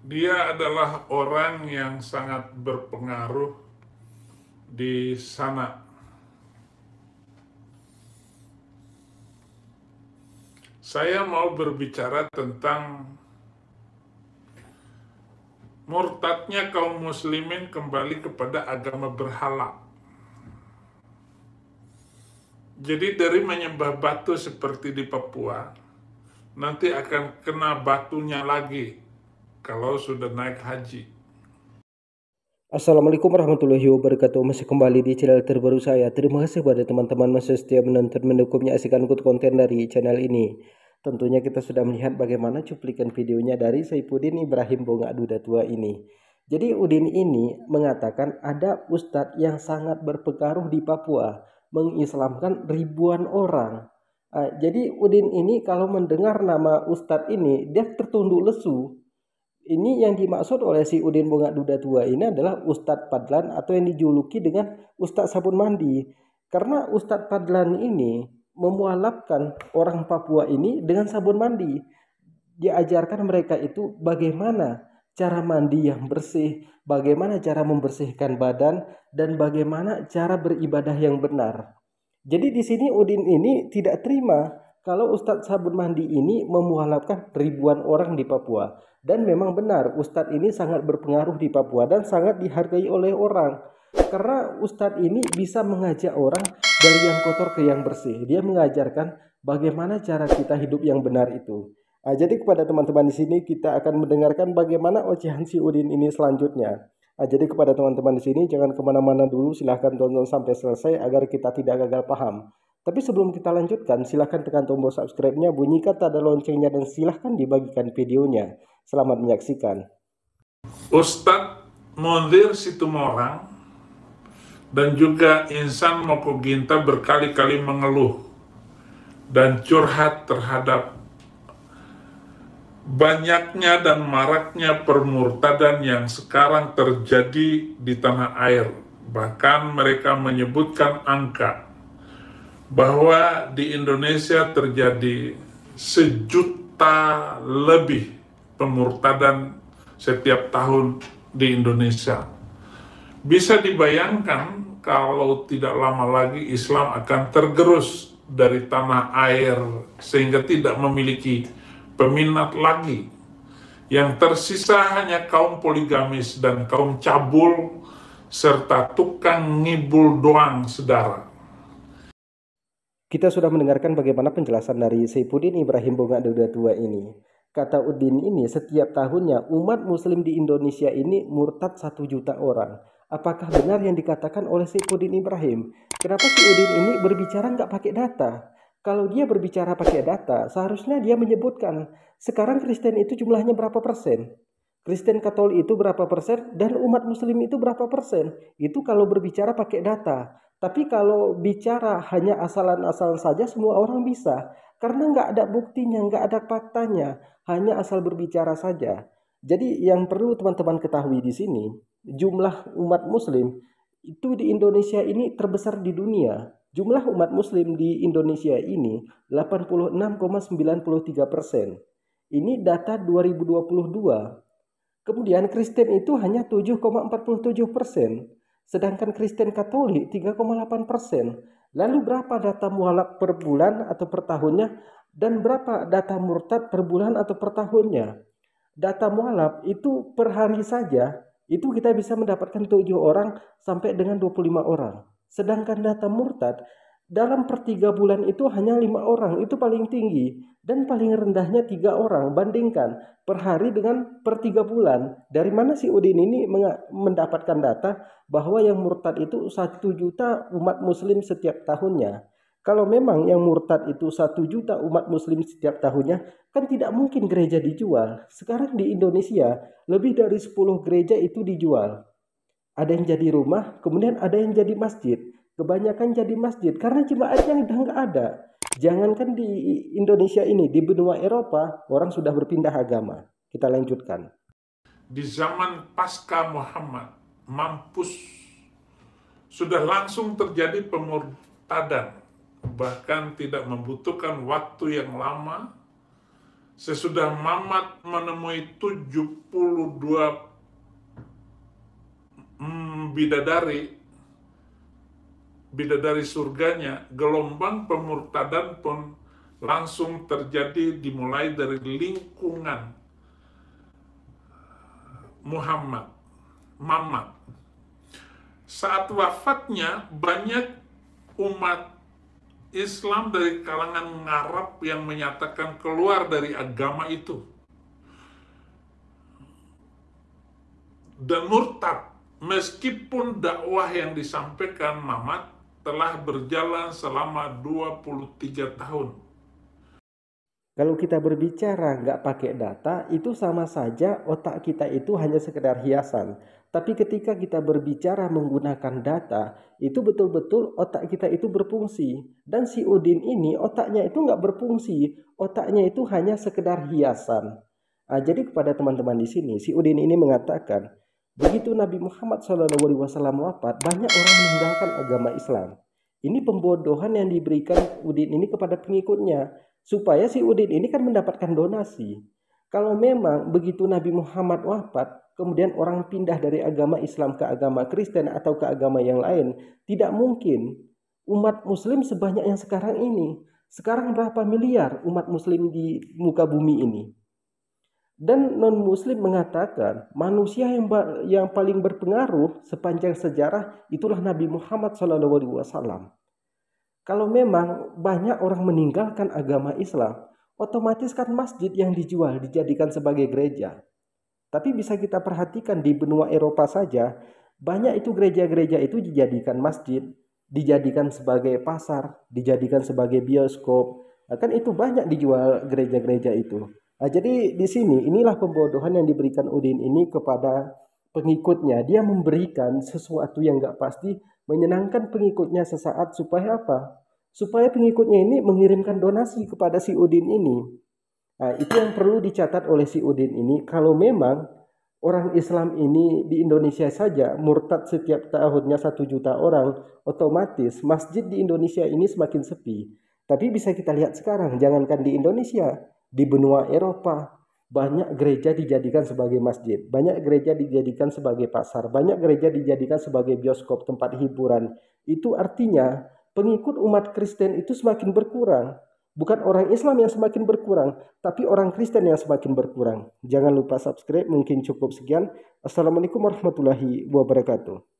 Dia adalah orang yang sangat berpengaruh di sana. Saya mau berbicara tentang murtadnya kaum muslimin kembali kepada agama berhala. Jadi dari menyembah batu seperti di Papua, nanti akan kena batunya lagi kalau sudah naik haji. Assalamualaikum warahmatullahi wabarakatuh. Masih kembali di channel terbaru saya. Terima kasih kepada teman-teman masih setia menonton, mendukungnya, asyikan ikut konten dari channel ini. Tentunya kita sudah melihat bagaimana cuplikan videonya dari Saifuddin Ibrahim Bongak Duda Tua ini. Jadi Udin ini mengatakan ada ustadz yang sangat berpengaruh di Papua, mengislamkan ribuan orang. Jadi Udin ini kalau mendengar nama ustadz ini, dia tertunduk lesu. Ini yang dimaksud oleh si Udin Bongak Duda Tua ini adalah Ustadz Padlan atau yang dijuluki dengan Ustadz Sabun Mandi. Karena Ustadz Padlan ini memualafkan orang Papua ini dengan sabun mandi. Diajarkan mereka itu bagaimana cara mandi yang bersih, bagaimana cara membersihkan badan, dan bagaimana cara beribadah yang benar. Jadi di sini Udin ini tidak terima kalau Ustadz Sabun Mandi ini memualafkan ribuan orang di Papua. Dan memang benar Ustadz ini sangat berpengaruh di Papua dan sangat dihargai oleh orang. Karena Ustadz ini bisa mengajak orang dari yang kotor ke yang bersih. Dia mengajarkan bagaimana cara kita hidup yang benar itu. Jadi kepada teman-teman di sini kita akan mendengarkan bagaimana ocehan si Udin ini selanjutnya. Jadi kepada teman-teman di sini jangan kemana-mana dulu, silahkan tonton sampai selesai agar kita tidak gagal paham. Tapi sebelum kita lanjutkan, silahkan tekan tombol subscribe-nya, bunyikan tanda loncengnya, dan silahkan dibagikan videonya. Selamat menyaksikan. Ustadz Mondir Situmorang dan juga Insan Mokoginta berkali-kali mengeluh dan curhat terhadap banyaknya dan maraknya permurtadan yang sekarang terjadi di tanah air. Bahkan mereka menyebutkan angka bahwa di Indonesia terjadi 1.000.000 lebih pemurtadan setiap tahun di Indonesia. Bisa dibayangkan kalau tidak lama lagi Islam akan tergerus dari tanah air sehingga tidak memiliki peminat lagi. Yang tersisa hanya kaum poligamis dan kaum cabul serta tukang ngibul doang, saudara. Kita sudah mendengarkan bagaimana penjelasan dari Saifuddin Ibrahim Bongak Duda Tua ini. Kata Udin ini, setiap tahunnya umat muslim di Indonesia ini murtad 1 juta orang. Apakah benar yang dikatakan oleh Saifuddin Ibrahim? Kenapa si Udin ini berbicara nggak pakai data? Kalau dia berbicara pakai data, seharusnya dia menyebutkan sekarang Kristen itu jumlahnya berapa persen? Kristen Katolik itu berapa persen? Dan umat muslim itu berapa persen? Itu kalau berbicara pakai data. Tapi kalau bicara hanya asalan-asalan saja semua orang bisa. Karena nggak ada buktinya, nggak ada faktanya. Hanya asal berbicara saja. Jadi yang perlu teman-teman ketahui di sini, jumlah umat muslim itu di Indonesia ini terbesar di dunia. Jumlah umat muslim di Indonesia ini 86,93%. Ini data 2022. Kemudian Kristen itu hanya 7,47%. Sedangkan Kristen Katolik 3,8%. Lalu berapa data mualaf per bulan atau per tahunnya? Dan berapa data murtad per bulan atau per tahunnya? Data mualaf itu per hari saja, itu kita bisa mendapatkan 7 orang sampai dengan 25 orang. Sedangkan data murtad dalam per 3 bulan itu hanya 5 orang, itu paling tinggi. Dan paling rendahnya 3 orang, bandingkan per hari dengan per 3 bulan. Dari mana si Udin ini mendapatkan data bahwa yang murtad itu 1 juta umat muslim setiap tahunnya? Kalau memang yang murtad itu 1 juta umat muslim setiap tahunnya, kan tidak mungkin gereja dijual. Sekarang di Indonesia, lebih dari 10 gereja itu dijual. Ada yang jadi rumah, kemudian ada yang jadi masjid. Kebanyakan jadi masjid karena jemaatnya udah nggak ada. Jangankan di Indonesia ini, di benua Eropa, orang sudah berpindah agama. Kita lanjutkan. Di zaman pasca Muhammad, mampus sudah langsung terjadi pemurtadan, bahkan tidak membutuhkan waktu yang lama Sesudah Mamat menemui 72 bidadari surganya, gelombang pemurtadan pun langsung terjadi dimulai dari lingkungan Mamat. Saat wafatnya, banyak umat Islam dari kalangan Arab yang menyatakan keluar dari agama itu dan murtad, meskipun dakwah yang disampaikan Mamat telah berjalan selama 23 tahun. Kalau kita berbicara nggak pakai data, itu sama saja otak kita itu hanya sekedar hiasan. Tapi ketika kita berbicara menggunakan data, itu betul-betul otak kita itu berfungsi. Dan si Udin ini otaknya itu nggak berfungsi, otaknya itu hanya sekedar hiasan. Nah, jadi kepada teman-teman di sini, si Udin ini mengatakan, begitu Nabi Muhammad SAW wafat, banyak orang meninggalkan agama Islam. Ini pembodohan yang diberikan Udin ini kepada pengikutnya, supaya si Udin ini kan mendapatkan donasi. Kalau memang begitu Nabi Muhammad wafat, kemudian orang pindah dari agama Islam ke agama Kristen atau ke agama yang lain, tidak mungkin umat muslim sebanyak yang sekarang ini. Sekarang berapa miliar umat muslim di muka bumi ini? Dan non-muslim mengatakan manusia yang paling berpengaruh sepanjang sejarah itulah Nabi Muhammad SAW. Kalau memang banyak orang meninggalkan agama Islam, otomatis kan masjid yang dijual dijadikan sebagai gereja. Tapi bisa kita perhatikan di benua Eropa saja, banyak itu gereja-gereja itu dijadikan masjid, dijadikan sebagai pasar, dijadikan sebagai bioskop. Kan itu banyak dijual gereja-gereja itu. Nah, jadi di sini inilah pembodohan yang diberikan Udin ini kepada pengikutnya. Dia memberikan sesuatu yang nggak pasti, menyenangkan pengikutnya sesaat supaya apa? Supaya pengikutnya ini mengirimkan donasi kepada si Udin ini. Nah, itu yang perlu dicatat oleh si Udin ini. Kalau memang orang Islam ini di Indonesia saja murtad setiap tahunnya 1 juta orang, otomatis masjid di Indonesia ini semakin sepi. Tapi bisa kita lihat sekarang, jangankan di Indonesia, di benua Eropa, banyak gereja dijadikan sebagai masjid, banyak gereja dijadikan sebagai pasar, banyak gereja dijadikan sebagai bioskop, tempat hiburan. Itu artinya pengikut umat Kristen itu semakin berkurang. Bukan orang Islam yang semakin berkurang, tapi orang Kristen yang semakin berkurang. Jangan lupa subscribe, mungkin cukup sekian. Assalamualaikum warahmatullahi wabarakatuh.